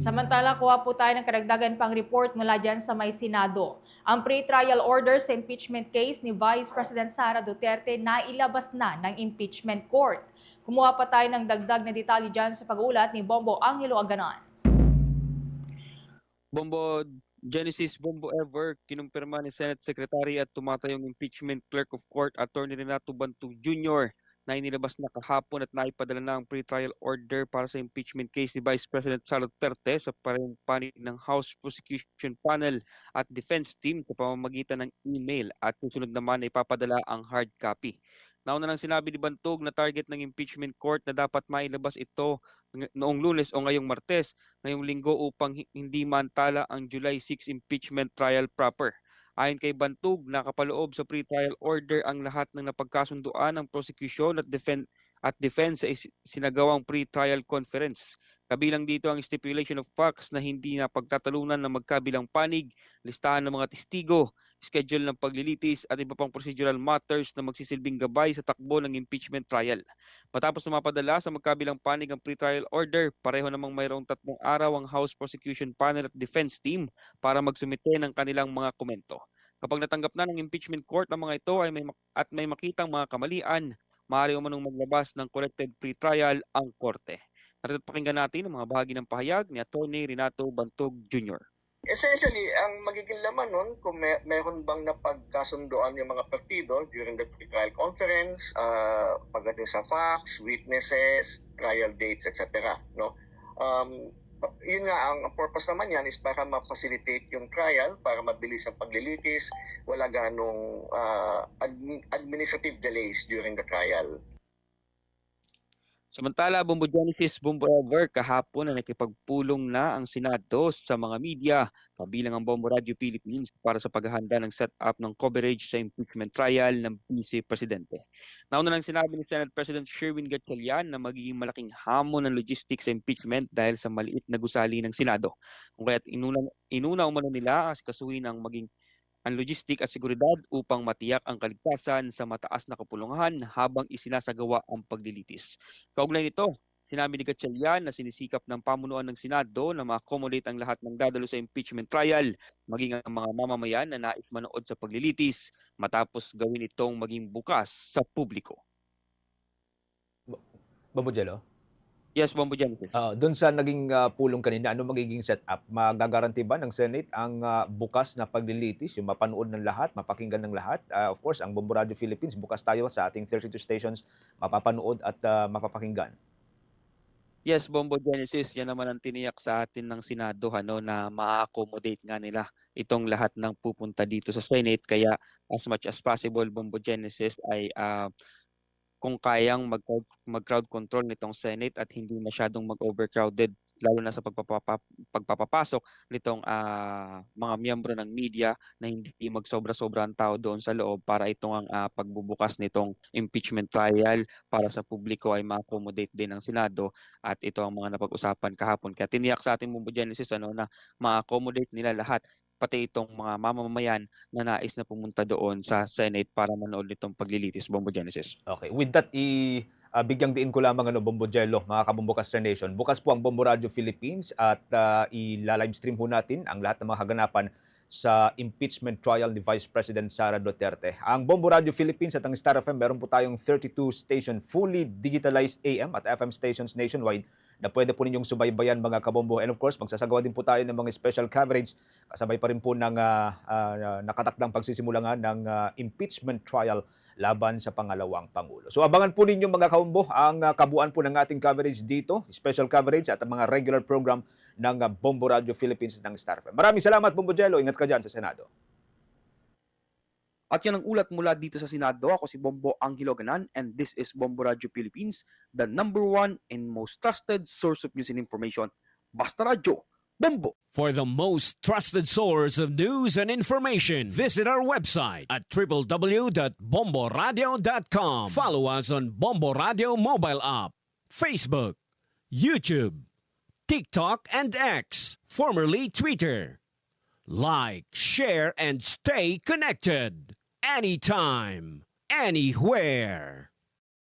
Samantala, kuha po tayo ng karagdagan pang report mula dyan sa may Senado. Ang pre-trial order sa impeachment case ni Vice President Sara Duterte na ilabas na ng impeachment court. Kumuha pa tayo ng dagdag na detalye dyan sa pag-uulat ni Bombo Angelo Aganon. Bombo Genesis Bombo Ever, kinumpirma ni Senate Secretary at tumatayong impeachment clerk of court Attorney Renato Bantu Jr. na inilabas na kahapon at naipadala na ang pre-trial order para sa impeachment case ni Vice President Sara Duterte sa parehong panig ng House Prosecution Panel at Defense Team sa pamamagitan ng email at susunod naman ay ipapadala ang hard copy. Nauna nang sinabi ni Bantog na target ng impeachment court na dapat mailabas ito noong Lunes o ngayong Martes, ngayong Linggo upang hindi mantala ang July 6 impeachment trial proper. Ayon kay Bantog, nakapaloob sa pre-trial order ang lahat ng napagkasunduan ng prosecution at defense sa sinagawang pre-trial conference. Kabilang dito ang stipulation of facts na hindi na pagtatalunan ng magkabilang panig, listahan ng mga testigo, schedule ng paglilitis at iba pang procedural matters na magsisilbing gabay sa takbo ng impeachment trial. Matapos mapadala sa magkabilang panig ang pre-trial order, pareho namang mayroong 3 araw ang House Prosecution Panel at Defense Team para magsumite ng kanilang mga komento. Kapag natanggap na ng impeachment court ang mga ito at may makitang mga kamalian, maaari umanong maglabas ng corrected pre-trial ang korte. Narito pakinggan natin ang mga bahagi ng pahayag ni Atty. Renato Bantog Jr. Essentially, ang magiging laman nun, kung meron bang napagkasunduan yung mga partido during the pre-trial conference, pagdating sa facts, witnesses, trial dates, etc. No? Yun nga, ang purpose naman yan is para ma-facilitate yung trial, para mabilis ang paglilitis, wala ganong administrative delays during the trial. Samantala, Bombo Genesis, Bombo Ever, kahapon na nakipagpulong na ang Senado sa mga media, kabilang ang Bombo Radio Philippines para sa paghahanda ng setup ng coverage sa impeachment trial ng Vice Presidente. Nauna lang sinabi ni Senate President Sherwin Gatchalian na magiging malaking hamon ng logistics sa impeachment dahil sa maliit na gusali ng Senado. Kung kaya't inuna umano nila kasuhin ang maging ang logistik at seguridad upang matiyak ang kaligtasan sa mataas na kapulungan habang isinasagawa ang paglilitis. Kaugnay nito, sinabi ni Gatchalian na sinisikap ng pamunuan ng Senado na ma-accommodate ang lahat ng dadalo sa impeachment trial, maging ang mga mamamayan na nais manood sa paglilitis matapos gawin itong maging bukas sa publiko. Bombo Jello? Yes, Bombo Genesis. Doon sa naging pulong kanina, ano magiging setup? Magagaranti ba ng Senate ang bukas na paglilitis, yung mapanood ng lahat, mapakinggan ng lahat? Of course, ang Bombo Radio Philippines, bukas tayo sa ating 32 stations, mapapanood at mapapakinggan. Yes, Bombo Genesis, yan naman ang tiniyak sa atin ng Senado na ma-accommodate nga nila itong lahat ng pupunta dito sa Senate. Kaya as much as possible, Bombo Genesis ay kung kayang mag-crowd control nitong Senate at hindi masyadong mag-overcrowded lalo na sa pagpapapasok nitong mga miyembro ng media na hindi magsobra-sobra ang tao doon sa loob para itong ang pagbubukas nitong impeachment trial para sa publiko ay ma-accommodate din ng Senado at ito ang mga napag-usapan kahapon. Kaya tiniyak sa ating Bombo Genesis na ma-accommodate nila lahat pati itong mga mamamayan na nais na pumunta doon sa Senate para manood nitong paglilitis, Bombo Genesis. Okay, with that, bigyang diin ko lamang Bombo Jello, mga kabumbukas sa nation. Bukas po ang Bombo Radio Philippines at ila-livestream po natin ang lahat ng mga kaganapan sa impeachment trial ni Vice President Sara Duterte. Ang Bombo Radio Philippines at ang Star FM, meron po tayong 32 station fully digitalized AM at FM stations nationwide na pwede po ninyong subaybayan mga kabombo. And of course, magsasagawa din po tayo ng mga special coverage kasabay pa rin po ng nakatakdang pagsisimula nga ng impeachment trial laban sa pangalawang Pangulo. So abangan po ninyo mga kabombo ang kabuuan po ng ating coverage dito, special coverage at ang mga regular program ng Bombo Radio Philippines ng Star FM. Maraming salamat Bombo Jello, ingat ka dyan sa Senado. At yan ang ulat mula dito sa Senado. Ako si Bombo Angelo Aganon and this is Bombo Radio Philippines, the #1 and most trusted source of news and information. Basta Radio, Bombo! For the most trusted source of news and information, visit our website at www.bomboradio.com. Follow us on Bombo Radio mobile app, Facebook, YouTube, TikTok, and X, formerly Twitter. Like, share, and stay connected. Anytime, anywhere.